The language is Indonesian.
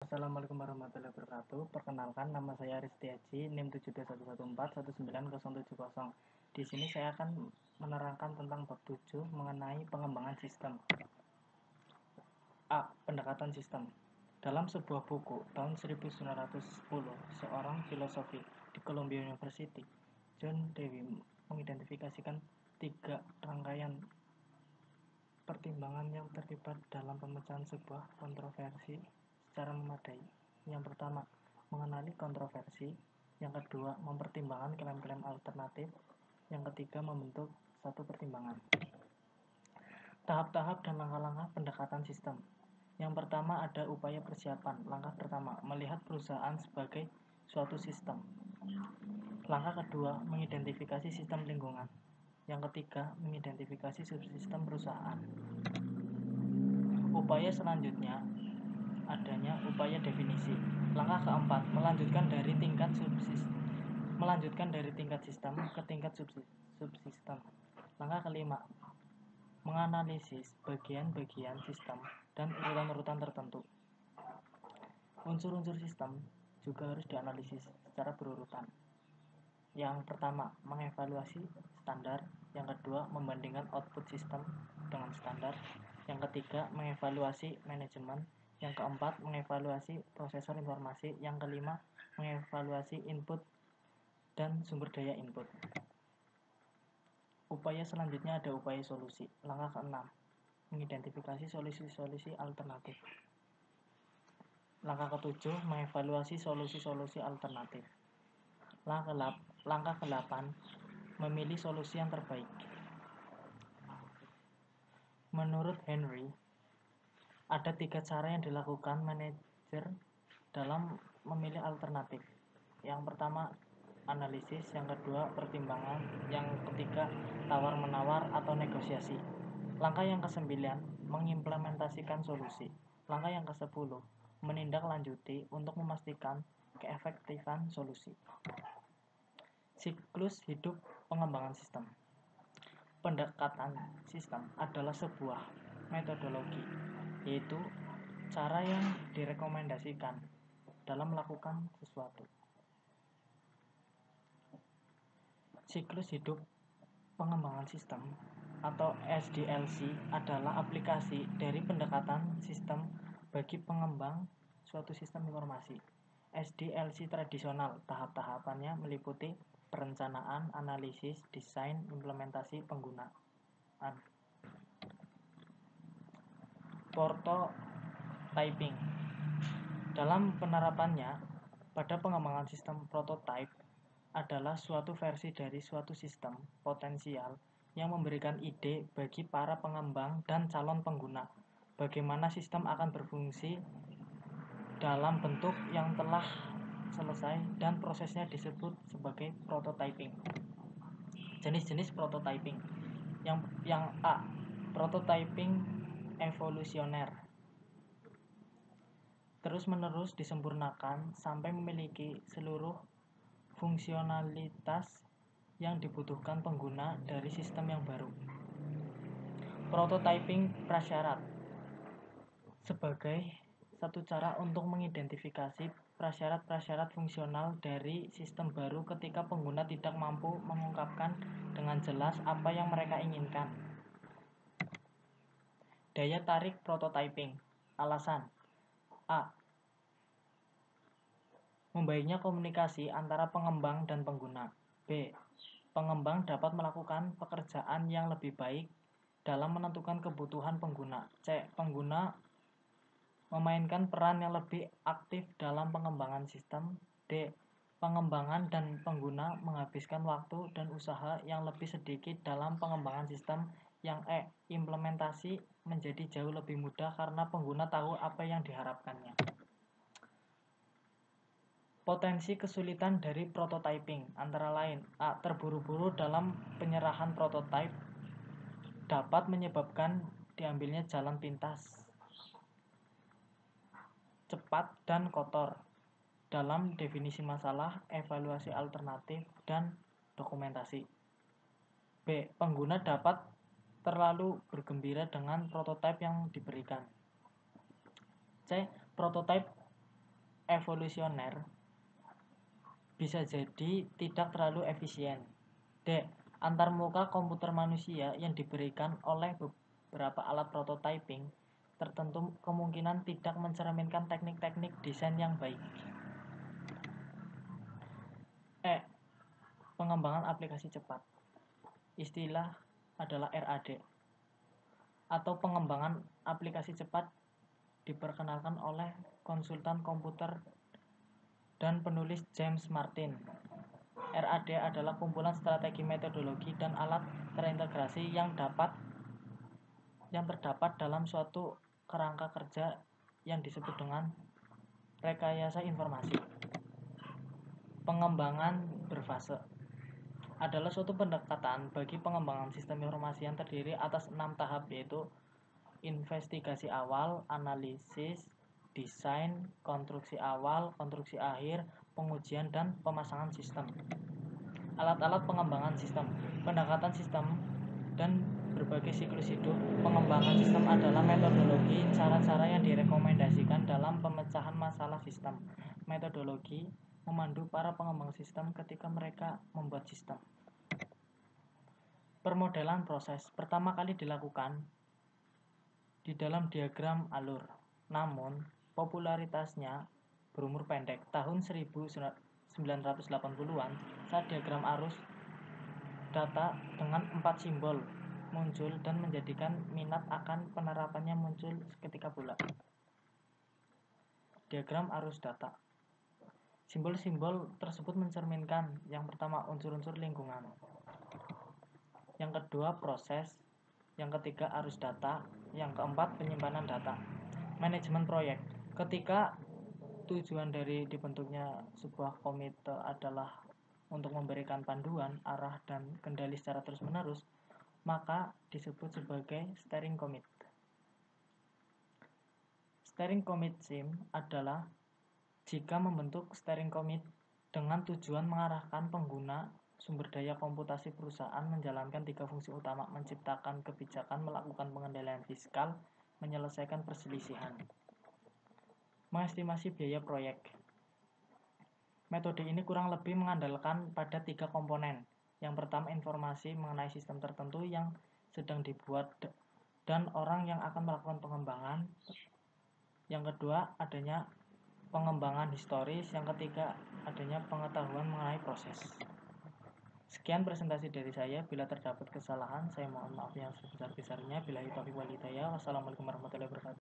Assalamualaikum warahmatullahi wabarakatuh. Perkenalkan, nama saya Aristi Haji, NIM 721141970. Di sini saya akan menerangkan tentang bab 7 mengenai pengembangan sistem. A. Pendekatan sistem. Dalam sebuah buku tahun 1910, seorang filosofi di Columbia University, John Dewey, mengidentifikasikan 3 rangkaian pertimbangan yang terlibat dalam pemecahan sebuah kontroversi secara memadai. Yang pertama, mengenali kontroversi. Yang kedua, mempertimbangkan klaim-klaim alternatif. Yang ketiga, membentuk satu pertimbangan. Tahap-tahap dan langkah-langkah pendekatan sistem. Yang pertama ada upaya persiapan. Langkah pertama, melihat perusahaan sebagai suatu sistem. Langkah kedua, mengidentifikasi sistem lingkungan. Yang ketiga, mengidentifikasi subsistem perusahaan. Upaya selanjutnya adanya upaya definisi. Langkah keempat, melanjutkan dari tingkat sistem ke tingkat subsistem. Langkah kelima, menganalisis bagian-bagian sistem dan urutan-urutan tertentu. Unsur-unsur sistem juga harus dianalisis secara berurutan. Yang pertama, mengevaluasi standar. Yang kedua, membandingkan output sistem dengan standar. Yang ketiga, mengevaluasi manajemen. Yang keempat, mengevaluasi prosesor informasi. Yang kelima, mengevaluasi input dan sumber daya input. Upaya selanjutnya ada upaya solusi. Langkah keenam, mengidentifikasi solusi-solusi alternatif. Langkah ketujuh, mengevaluasi solusi-solusi alternatif. Langkah ke-8, memilih solusi yang terbaik. Menurut Henry, ada 3 cara yang dilakukan manajer dalam memilih alternatif. Yang pertama, analisis. Yang kedua, pertimbangan. Yang ketiga, tawar-menawar atau negosiasi. Langkah yang ke-9, mengimplementasikan solusi. Langkah yang ke-10, menindaklanjuti untuk memastikan keefektifan solusi. Siklus hidup pengembangan sistem. Pendekatan sistem adalah sebuah metodologi, yaitu cara yang direkomendasikan dalam melakukan sesuatu. Siklus hidup pengembangan sistem atau SDLC adalah aplikasi dari pendekatan sistem bagi pengembang suatu sistem informasi. SDLC tradisional tahap-tahapannya meliputi perencanaan, analisis, desain, implementasi, penggunaan. Prototyping. Dalam penerapannya, pada pengembangan sistem, prototype adalah suatu versi dari suatu sistem potensial yang memberikan ide bagi para pengembang dan calon pengguna bagaimana sistem akan berfungsi dalam bentuk yang telah selesai, dan prosesnya disebut sebagai prototyping. Jenis-jenis prototyping. Yang A, prototyping evolusioner. Terus-menerus disempurnakan sampai memiliki seluruh fungsionalitas yang dibutuhkan pengguna dari sistem yang baru. Prototyping prasyarat sebagai satu cara untuk mengidentifikasi prasyarat-prasyarat fungsional dari sistem baru ketika pengguna tidak mampu mengungkapkan dengan jelas apa yang mereka inginkan. Daya tarik prototyping. Alasan: A, membaiknya komunikasi antara pengembang dan pengguna. B, pengembang dapat melakukan pekerjaan yang lebih baik dalam menentukan kebutuhan pengguna. C, pengguna memainkan peran yang lebih aktif dalam pengembangan sistem. D, pengembangan dan pengguna menghabiskan waktu dan usaha yang lebih sedikit dalam pengembangan sistem. Yang E, implementasi menjadi jauh lebih mudah karena pengguna tahu apa yang diharapkannya. Potensi kesulitan dari prototyping antara lain: A, terburu-buru dalam penyerahan prototipe dapat menyebabkan diambilnya jalan pintas, cepat, dan kotor dalam definisi masalah, evaluasi alternatif, dan dokumentasi. B, pengguna dapat terlalu bergembira dengan prototipe yang diberikan. C, prototipe evolusioner bisa jadi tidak terlalu efisien. D. Antarmuka komputer manusia yang diberikan oleh beberapa alat prototyping tertentu kemungkinan tidak mencerminkan teknik-teknik desain yang baik. E. Pengembangan aplikasi cepat. Istilah adalah RAD. Atau pengembangan aplikasi cepat diperkenalkan oleh konsultan komputer dan penulis James Martin. RAD adalah kumpulan strategi, metodologi, dan alat terintegrasi yang terdapat dalam suatu kerangka kerja yang disebut dengan rekayasa informasi. Pengembangan berfase adalah suatu pendekatan bagi pengembangan sistem informasi yang terdiri atas 6 tahap, yaitu investigasi awal, analisis, desain, konstruksi awal, konstruksi akhir, pengujian, dan pemasangan sistem. Alat-alat pengembangan sistem, pendekatan sistem, dan berbagai siklus hidup. Pengembangan sistem adalah metodologi, cara-cara yang direkomendasikan dalam pemecahan masalah sistem. Metodologi memandu para pengembang sistem ketika mereka membuat sistem. Permodelan proses pertama kali dilakukan di dalam diagram alur, namun popularitasnya berumur pendek. Tahun 1980-an, saat diagram arus data dengan 4 simbol muncul dan menjadikan minat akan penerapannya muncul seketika pula. Diagram arus data. Simbol-simbol tersebut mencerminkan yang pertama unsur-unsur lingkungan, yang kedua proses, yang ketiga arus data, yang keempat penyimpanan data. Manajemen proyek. Ketika tujuan dari dibentuknya sebuah komite adalah untuk memberikan panduan, arah, dan kendali secara terus-menerus, maka disebut sebagai steering committee. Steering committee adalah jika membentuk steering committee dengan tujuan mengarahkan pengguna sumber daya komputasi perusahaan menjalankan 3 fungsi utama: menciptakan kebijakan, melakukan pengendalian fiskal, menyelesaikan perselisihan. Mengestimasi biaya proyek. Metode ini kurang lebih mengandalkan pada 3 komponen. Yang pertama, informasi mengenai sistem tertentu yang sedang dibuat dan orang yang akan melakukan pengembangan. Yang kedua, adanya pengembangan historis. Yang ketiga, adanya pengetahuan mengenai proses. Sekian presentasi dari saya. Bila terdapat kesalahan, saya mohon maaf yang sebesar-besarnya. Billahi taufiq wal hidayah. Wassalamualaikum warahmatullahi wabarakatuh.